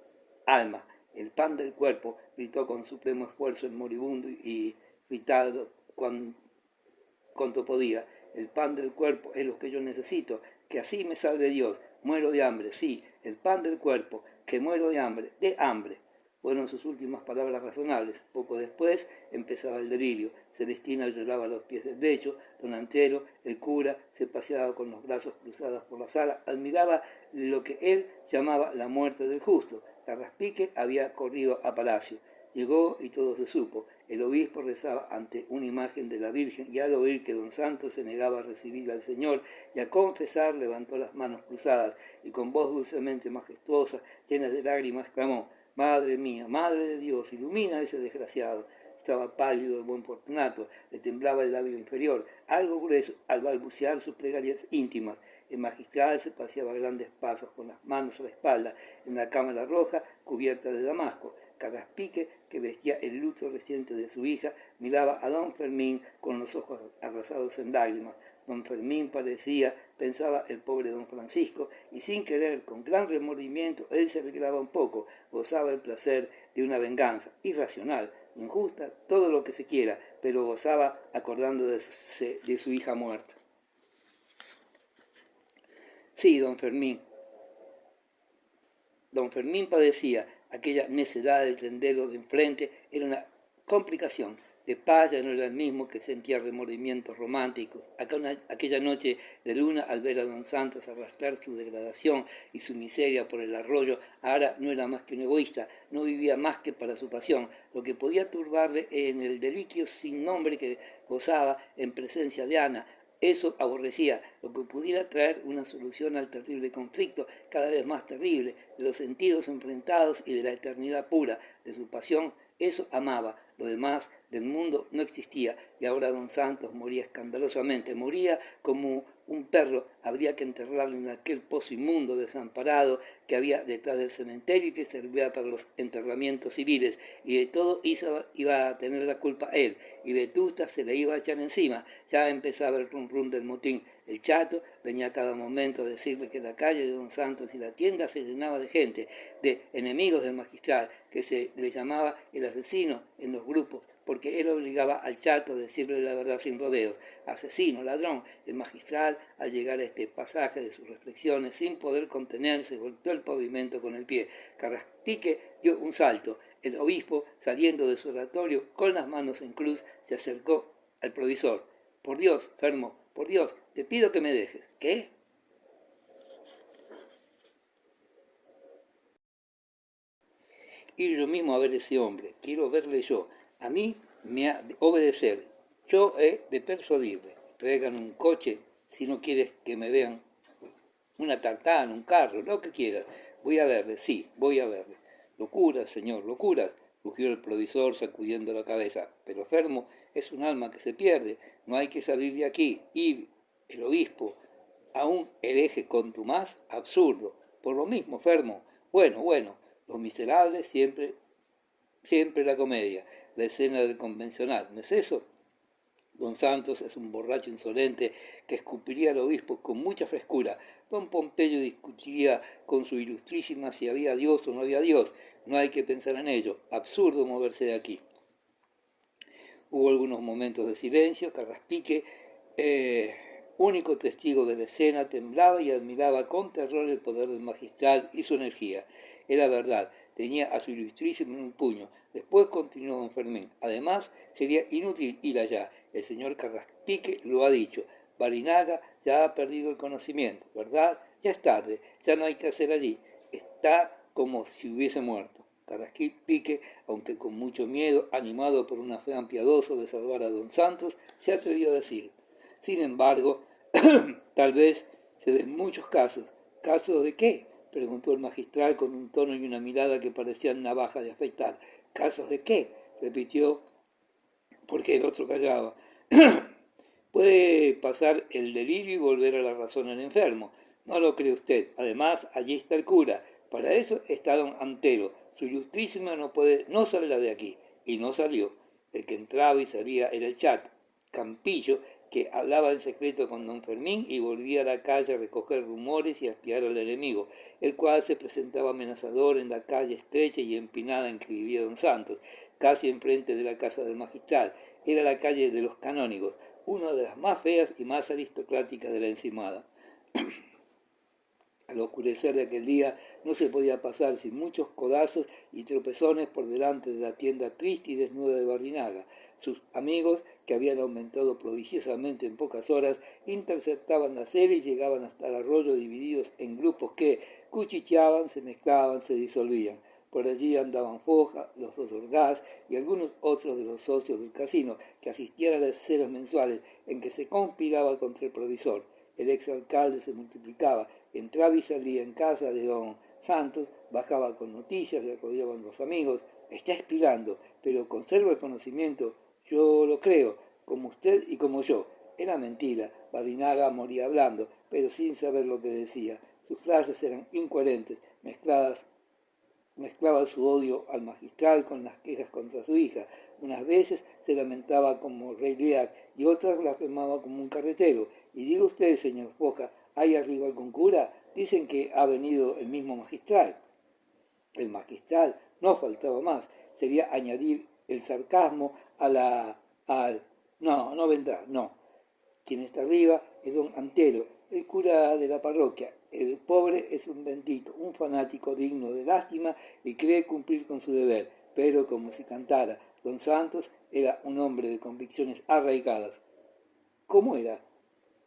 alma, el pan del cuerpo, gritó con supremo esfuerzo el moribundo y gritado cuanto podía. El pan del cuerpo es lo que yo necesito, que así me salve Dios. Muero de hambre, sí, el pan del cuerpo, que muero de hambre, de hambre. Fueron sus últimas palabras razonables. Poco después empezaba el delirio. Celestina lloraba a los pies del lecho. Don Antero, el cura, se paseaba con los brazos cruzados por la sala. Admiraba lo que él llamaba la muerte del justo. Carraspique había corrido a palacio. Llegó y todo se supo. El obispo rezaba ante una imagen de la Virgen y al oír que don Santos se negaba a recibir al Señor y a confesar, levantó las manos cruzadas y con voz dulcemente majestuosa, llena de lágrimas, exclamó: Madre mía, Madre de Dios, ilumina a ese desgraciado. Estaba pálido el buen Fortunato, le temblaba el labio inferior, algo grueso al balbucear sus plegarias íntimas. El magistral se paseaba a grandes pasos con las manos a la espalda en la cámara roja cubierta de damasco. Carraspique, que vestía el luto reciente de su hija, miraba a don Fermín con los ojos arrasados en lágrimas. Don Fermín parecía, pensaba el pobre don Francisco, y sin querer, con gran remordimiento, él se alegraba un poco, gozaba el placer de una venganza irracional, injusta, todo lo que se quiera, pero gozaba acordando de su hija muerta. Sí, don Fermín padecía. Aquella necedad del tendero de enfrente era una complicación. De paz ya no era el mismo, que sentía remordimientos románticos. Aquella noche de luna, al ver a don Santos arrastrar su degradación y su miseria por el arroyo, ahora no era más que un egoísta, no vivía más que para su pasión. Lo que podía turbarle en el deliquio sin nombre que gozaba en presencia de Ana, eso aborrecía, lo que pudiera traer una solución al terrible conflicto, cada vez más terrible, de los sentidos enfrentados y de la eternidad pura de su pasión. Eso amaba, lo demás del mundo no existía, y ahora don Santos moría escandalosamente, moría como un perro. Habría que enterrarlo en aquel pozo inmundo, desamparado, que había detrás del cementerio y que servía para los enterramientos civiles, y de todo iba a tener la culpa él, y Vetusta se le iba a echar encima. Ya empezaba el rum rum del motín. El chato venía a cada momento a decirle que la calle de don Santos y la tienda se llenaba de gente, de enemigos del magistral, que se le llamaba el asesino en los grupos, porque él obligaba al chato a decirle la verdad sin rodeos. Asesino, ladrón. El magistral, al llegar a este pasaje de sus reflexiones, sin poder contenerse, golpeó el pavimento con el pie. Carraspique dio un salto. El obispo, saliendo de su oratorio con las manos en cruz, se acercó al provisor. Por Dios, Fermo, por Dios, te pido que me dejes. ¿Qué? Ir yo mismo a ver ese hombre. Quiero verle yo. A mí me ha de obedecer. Yo he de persuadirle. Traigan un coche si no quieres que me vean. Una tartana, un carro, lo que quieras. Voy a verle, sí, voy a verle. Locuras, señor, locuras, rugió el provisor sacudiendo la cabeza. Pero Fermo es un alma que se pierde. No hay que salir de aquí. Ir el obispo a un hereje contumaz, absurdo. Por lo mismo, Fermo. Bueno, los miserables siempre la comedia, la escena del convencional. ¿No es eso? Don Santos es un borracho insolente que escupiría al obispo con mucha frescura. Don Pompeyo discutiría con su ilustrísima si había Dios o no había Dios. No hay que pensar en ello. Absurdo moverse de aquí. Hubo algunos momentos de silencio. Carraspique, único testigo de la escena, temblaba y admiraba con terror el poder del magistral y su energía. Era verdad, tenía a su ilustrísimo en un puño. Después continuó don Fermín. Además, sería inútil ir allá. El señor Carraspique lo ha dicho. Barinaga ya ha perdido el conocimiento, ¿verdad? Ya es tarde, ya no hay que hacer allí. Está como si hubiese muerto. Carraspique, aunque con mucho miedo, animado por una fe piadosa de salvar a don Santos, se atrevió a decir: sin embargo, tal vez se den muchos casos. ¿Casos de qué?, preguntó el magistral con un tono y una mirada que parecían navaja de afeitar. ¿Casos de qué?, repitió, porque el otro callaba. Puede pasar el delirio y volver a la razón el enfermo. No lo cree usted. Además, allí está el cura. Para eso está don Antero. Su ilustrísima no saldrá de aquí. Y no salió. El que entraba y salía era el Chat, Campillo, que hablaba en secreto con don Fermín y volvía a la calle a recoger rumores y a espiar al enemigo, el cual se presentaba amenazador en la calle estrecha y empinada en que vivía don Santos, casi enfrente de la casa del magistral. Era la calle de los canónigos, una de las más feas y más aristocráticas de la encimada. Al oscurecer de aquel día no se podía pasar sin muchos codazos y tropezones por delante de la tienda triste y desnuda de Barrinaga. Sus amigos, que habían aumentado prodigiosamente en pocas horas, interceptaban la acera y llegaban hasta el arroyo divididos en grupos que cuchicheaban, se mezclaban, se disolvían. Por allí andaban Foja, los dos Orgaz y algunos otros de los socios del casino que asistían a las cenas mensuales en que se conspiraba contra el provisor. El exalcalde se multiplicaba, entraba y salía en casa de don Santos, bajaba con noticias, le rodeaban los amigos, está expirando, pero conserva el conocimiento, yo lo creo, como usted y como yo. Era mentira, Barrinaga moría hablando, pero sin saber lo que decía. Sus frases eran incoherentes, mezclaba su odio al magistral con las quejas contra su hija. Unas veces se lamentaba como rey Lear y otras blasfemaba como un carretero. Y diga usted, señor Foja, ¿hay arriba algún cura? Dicen que ha venido el mismo magistral. El magistral, no faltaba más. Sería añadir el sarcasmo al no, no vendrá, no. Quien está arriba es don Antero, el cura de la parroquia. El pobre es un bendito, un fanático digno de lástima y cree cumplir con su deber, pero como si cantara. Don Santos era un hombre de convicciones arraigadas. ¿Cómo era?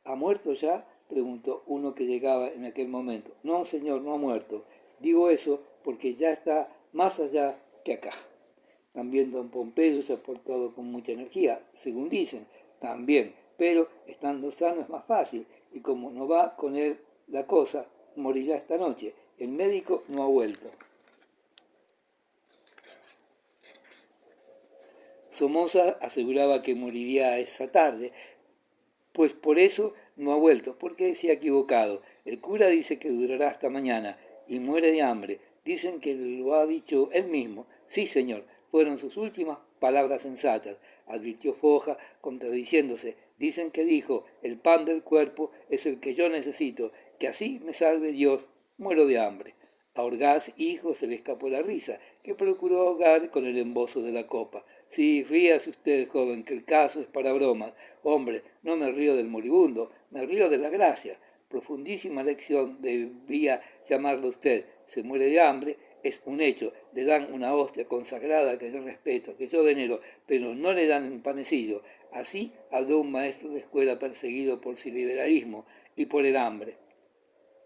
¿Ha muerto ya?, preguntó uno que llegaba en aquel momento. No, señor, no ha muerto. Digo eso porque ya está más allá que acá. También don Pompeyo se ha portado con mucha energía, según dicen, también, pero estando sano es más fácil, y como no va con él la cosa, morirá esta noche. El médico no ha vuelto. Somoza aseguraba que moriría esa tarde, pues por eso no ha vuelto, porque se ha equivocado. El cura dice que durará hasta mañana y muere de hambre. Dicen que lo ha dicho él mismo. Sí, señor, fueron sus últimas palabras sensatas, advirtió Foja, contradiciéndose. Dicen que dijo, el pan del cuerpo es el que yo necesito, que así me salve Dios, muero de hambre. A Orgaz, hijo, se le escapó la risa, que procuró ahogar con el embozo de la copa. Sí, ríase usted, joven, que el caso es para bromas. Hombre, no me río del moribundo, me río de la gracia. Profundísima lección debía llamarlo usted. Se muere de hambre, es un hecho. Le dan una hostia consagrada que yo respeto, que yo venero, pero no le dan un panecillo. Así habló un maestro de escuela perseguido por su liberalismo y por el hambre.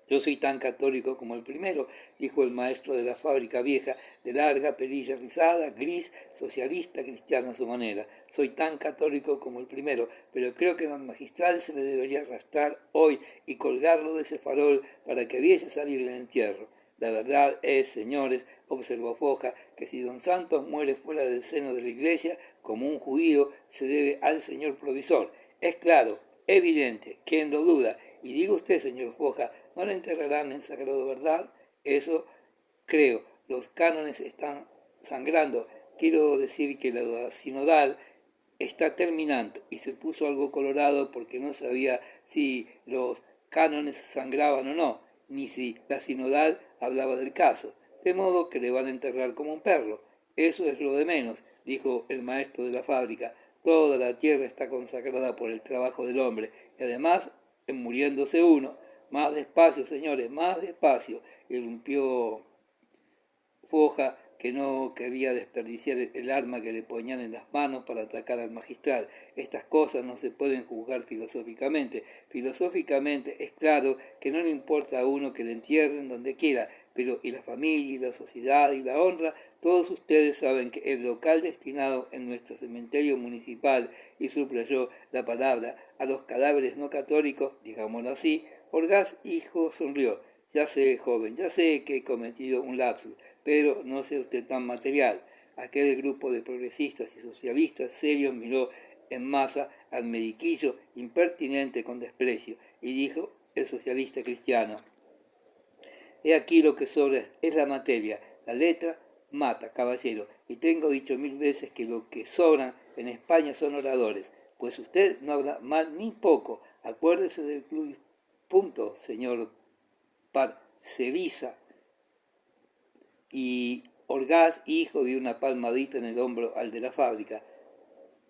Yo soy tan católico como el primero, dijo el maestro de la fábrica vieja, de larga perilla rizada, gris, socialista, cristiano a su manera. Soy tan católico como el primero, pero creo que al magistral se le debería arrastrar hoy y colgarlo de ese farol para que viese salir el entierro. La verdad es, señores, observó Foja, que si don Santos muere fuera del seno de la iglesia, como un judío, se debe al señor provisor. Es claro, evidente, ¿quién lo duda? Y diga usted, señor Foja, ¿no le enterrarán en sagrado verdad? Eso creo. Los cánones están sangrando. Quiero decir que la sinodal está terminando y se puso algo colorado porque no sabía si los cánones sangraban o no, ni si la sinodal hablaba del caso. De modo que le van a enterrar como un perro. Eso es lo de menos, dijo el maestro de la fábrica. Toda la tierra está consagrada por el trabajo del hombre y además, en muriéndose uno, más despacio, señores, más despacio, irrumpió Foja, que no quería desperdiciar el arma que le ponían en las manos para atacar al magistral. Estas cosas no se pueden juzgar filosóficamente. Filosóficamente es claro que no le importa a uno que le entierren donde quiera, pero y la familia, y la sociedad, y la honra, todos ustedes saben que el local destinado en nuestro cementerio municipal, y subrayó la palabra, a los cadáveres no católicos, digámoslo así, Orgaz hijo sonrió. Ya sé, joven, ya sé que he cometido un lapsus, pero no sea usted tan material. Aquel grupo de progresistas y socialistas serios miró en masa al mediquillo impertinente con desprecio y dijo el socialista cristiano: he aquí lo que sobra es la materia, la letra mata, caballero, y tengo dicho 1000 veces que lo que sobran en España son oradores, pues usted no habla mal ni poco. Acuérdese del club, punto, señor Parcerisa. Y Orgaz, hijo, dio una palmadita en el hombro al de la fábrica.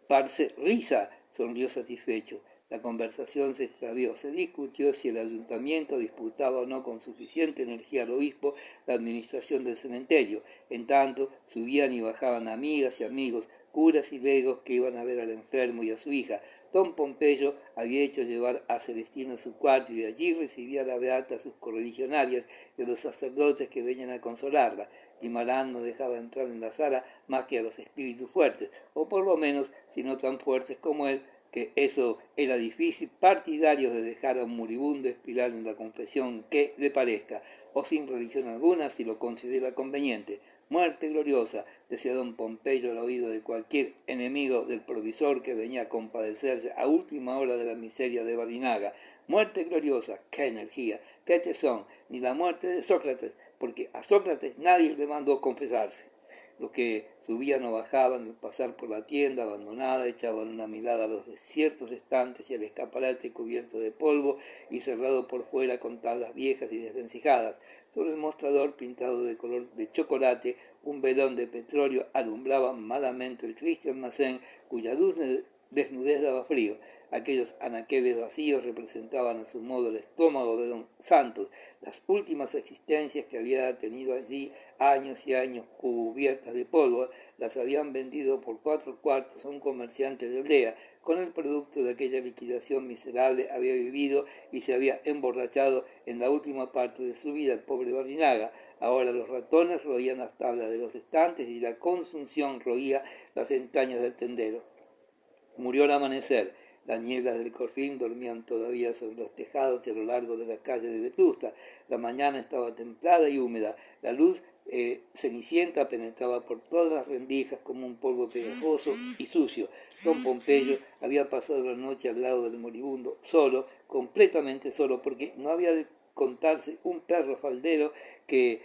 Parcerisa, sonrió satisfecho. La conversación se extravió. Se discutió si el ayuntamiento disputaba o no con suficiente energía al obispo la administración del cementerio. En tanto, subían y bajaban amigas y amigos, curas y legos que iban a ver al enfermo y a su hija. Don Pompeyo había hecho llevar a Celestina a su cuarto y allí recibía la beata a sus correligionarias y a los sacerdotes que venían a consolarla. Guimarán no dejaba entrar en la sala más que a los espíritus fuertes, o por lo menos, si no tan fuertes como él, que eso era difícil, partidarios de dejar a un moribundo expirar en la confesión que le parezca, o sin religión alguna si lo considera conveniente. Muerte gloriosa, decía don Pompeyo al oído de cualquier enemigo del provisor que venía a compadecerse a última hora de la miseria de Barinaga. Muerte gloriosa, qué energía, qué tesón, ni la muerte de Sócrates, porque a Sócrates nadie le mandó confesarse. Los que subían o bajaban al pasar por la tienda abandonada echaban una mirada a los desiertos estantes y al escaparate cubierto de polvo y cerrado por fuera con tablas viejas y desvencijadas. Sobre el mostrador pintado de color de chocolate, un velón de petróleo alumbraba malamente el triste almacén cuya desnudez daba frío. Aquellos anaqueles vacíos representaban a su modo el estómago de don Santos, las últimas existencias que había tenido allí años y años cubiertas de polvo, las habían vendido por 4 cuartos a un comerciante de aldea. Con el producto de aquella liquidación miserable había vivido y se había emborrachado en la última parte de su vida el pobre Barinaga. Ahora los ratones roían las tablas de los estantes y la consunción roía las entrañas del tendero. Murió al amanecer. Las nieblas del Corfín dormían todavía sobre los tejados y a lo largo de la calle de Vetusta. La mañana estaba templada y húmeda. La luz cenicienta penetraba por todas las rendijas como un polvo pegajoso y sucio. Don Pompeyo había pasado la noche al lado del moribundo, solo, completamente solo, porque no había de contarse un perro faldero que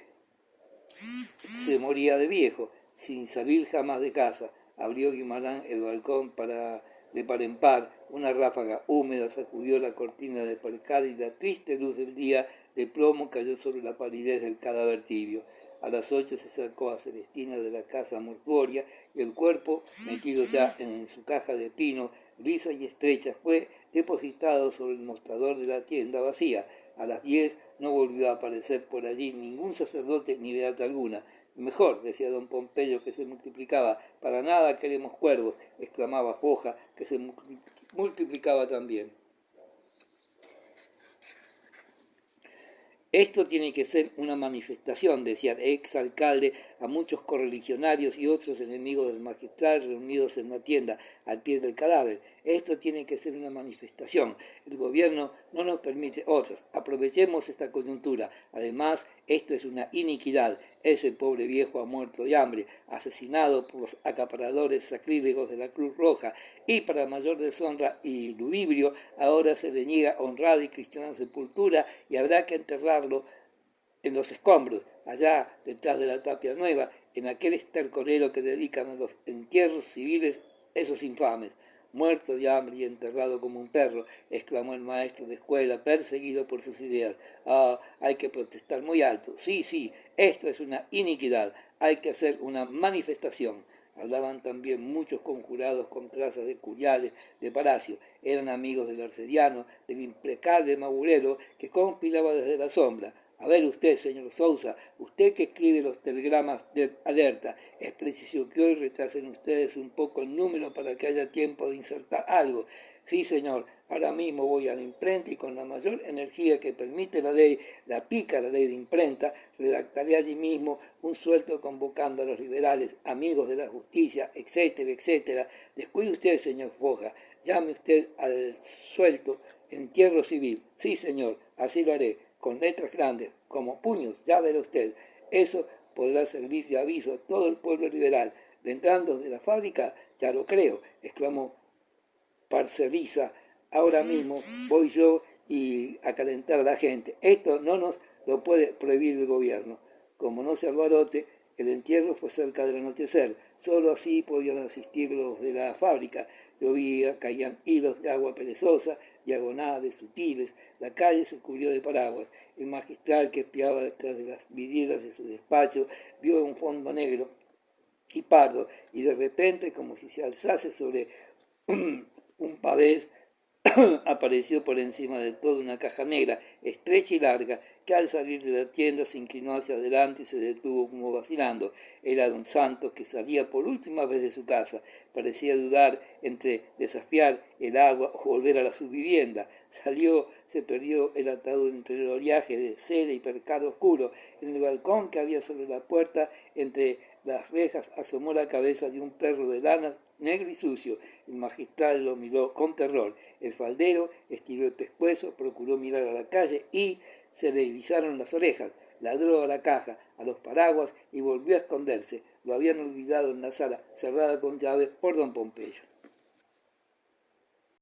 se moría de viejo, sin salir jamás de casa. Abrió Guimarán el balcón de par en par. Una ráfaga húmeda sacudió la cortina de percal y la triste luz del día de plomo cayó sobre la palidez del cadáver tibio. A las 8 se sacó a Celestina de la casa mortuoria y el cuerpo, metido ya en su caja de pino, lisa y estrecha, fue depositado sobre el mostrador de la tienda vacía. A las 10 no volvió a aparecer por allí ningún sacerdote ni beata alguna. Mejor, decía don Pompeyo, que se multiplicaba. Para nada queremos cuervos, exclamaba Foja, que se multiplicaba también. Esto tiene que ser una manifestación, decía el exalcalde a muchos correligionarios y otros enemigos del magistral reunidos en la tienda al pie del cadáver. Esto tiene que ser una manifestación. El gobierno no nos permite otras. Aprovechemos esta coyuntura. Además, esto es una iniquidad. Ese pobre viejo ha muerto de hambre, asesinado por los acaparadores sacrílegos de la Cruz Roja, y para mayor deshonra y ludibrio, ahora se le niega honrada y cristiana sepultura y habrá que enterrarlo en los escombros, allá detrás de la tapia nueva, en aquel estercolero que dedican a los entierros civiles esos infames. Muerto de hambre y enterrado como un perro, exclamó el maestro de escuela, perseguido por sus ideas. Ah, hay que protestar muy alto. Sí, esto es una iniquidad. Hay que hacer una manifestación. Hablaban también muchos conjurados con trazas de curiales de palacio. Eran amigos del arcediano, del impecable Magurelo, que conspiraba desde la sombra. A ver usted, señor Sousa, usted que escribe los telegramas de alerta, es preciso que hoy retrasen ustedes un poco el número para que haya tiempo de insertar algo. Sí, señor, ahora mismo voy a la imprenta y con la mayor energía que permite la ley, la pícara ley de imprenta, redactaré allí mismo un suelto convocando a los liberales, amigos de la justicia, etcétera, etcétera. Descuide usted, señor Foja, llame usted al suelto entierro civil. Sí, señor, así lo haré, con letras grandes, como puños, ya verá usted. Eso podrá servir de aviso a todo el pueblo liberal. Vendrán de la fábrica, ya lo creo, exclamó Parcerisa. Ahora mismo voy yo y a calentar a la gente. Esto no nos lo puede prohibir el gobierno. Como no se alborote, El entierro fue cerca del anochecer. Solo así podían asistir los de la fábrica. Llovía, caían hilos de agua perezosa, diagonales, sutiles. La calle se cubrió de paraguas. El magistral, que espiaba detrás de las vidrieras de su despacho, vio un fondo negro y pardo, y de repente, como si se alzase sobre un pavés, apareció por encima de todo una caja negra, estrecha y larga, que al salir de la tienda se inclinó hacia adelante y se detuvo como vacilando. Era don Santos, que salía por última vez de su casa. Parecía dudar entre desafiar el agua o volver a la subvivienda. Salió, se perdió el ataúd entre el oleaje de seda y percal oscuro. En el balcón que había sobre la puerta, entre las rejas, asomó la cabeza de un perro de lana negro y sucio. El magistral lo miró con terror. El faldero estiró el pescuezo, procuró mirar a la calle y se le erizaron las orejas. Ladró a la caja, a los paraguas y volvió a esconderse. Lo habían olvidado en la sala, cerrada con llave por don Pompeyo.